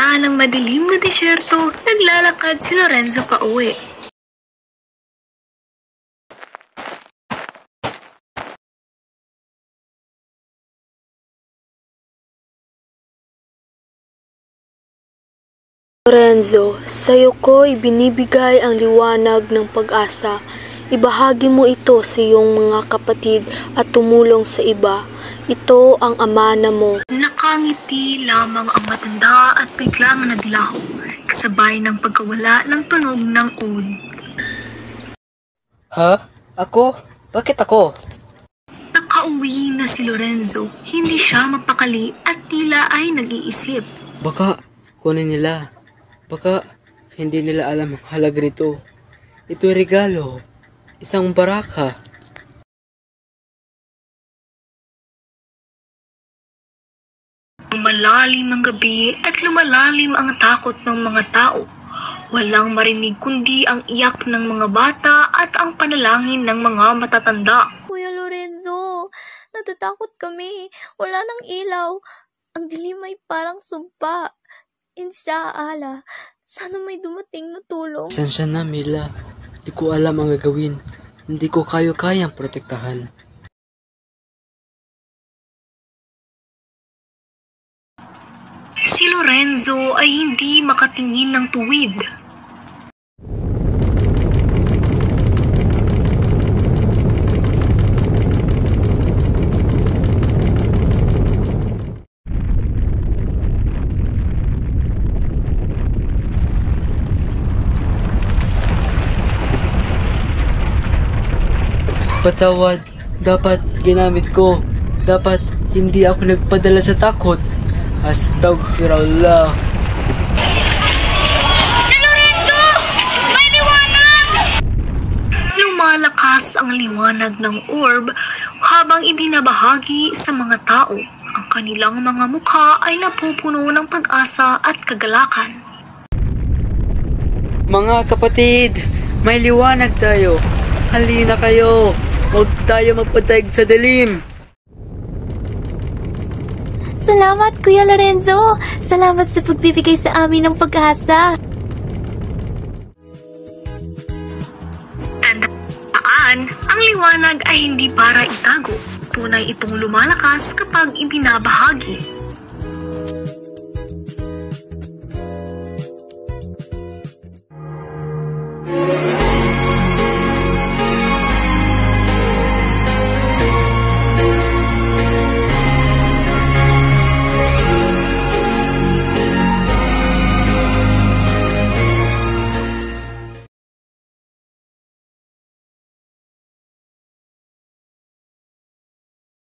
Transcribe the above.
gitna ng madilim na disyerto, naglalakad si Lorenzo pauwi. Lorenzo, sa'yo ko ibinibigay ang liwanag ng pag-asa. Ibahagi mo ito sa iyong mga kapatid at tumulong sa iba. Ito ang amana mo. Nakangiti lamang ang matanda at biglang naglaho, kasabay ng pagkawala ng tunog ng oud. Ha? Ako? Bakit ako? Nakauwi na si Lorenzo, hindi siya mapakali at tila ay nag-iisip. Baka kunin nila. Baka hindi nila alam ang halaga nito. Ito'y regalo. Isang baraka. Lumalalim ang gabi at lumalalim ang takot ng mga tao. Walang marinig kundi ang iyak ng mga bata at ang panalangin ng mga matatanda. Kuya Lorenzo, natatakot kami. Wala nang ilaw. Ang dilim ay parang sumpa. Inshallah, sana may dumating na tulong. Pasensya na, Mila. Hindi ko alam ang gagawin. Hindi ko kayang protektahan. Si Lorenzo ay hindi makatingin ng tuwid. Patawad, dapat ginamit ko. Dapat hindi ako nagpadala sa takot. Astaghfirullah. Si Lorenzo! May liwanag! Lumalakas ang liwanag ng orb habang ibinabahagi sa mga tao. Ang kanilang mga mukha ay napupuno ng pag-asa at kagalakan. Mga kapatid, may liwanag tayo. Halina kayo. Huwag tayo magpatayag sa dilim. Salamat, Kuya Lorenzo! Salamat sa pagbibigay sa amin ng pag-asa. Tandaan, ang liwanag ay hindi para itago. Tunay itong lumalakas kapag ibinabahagi.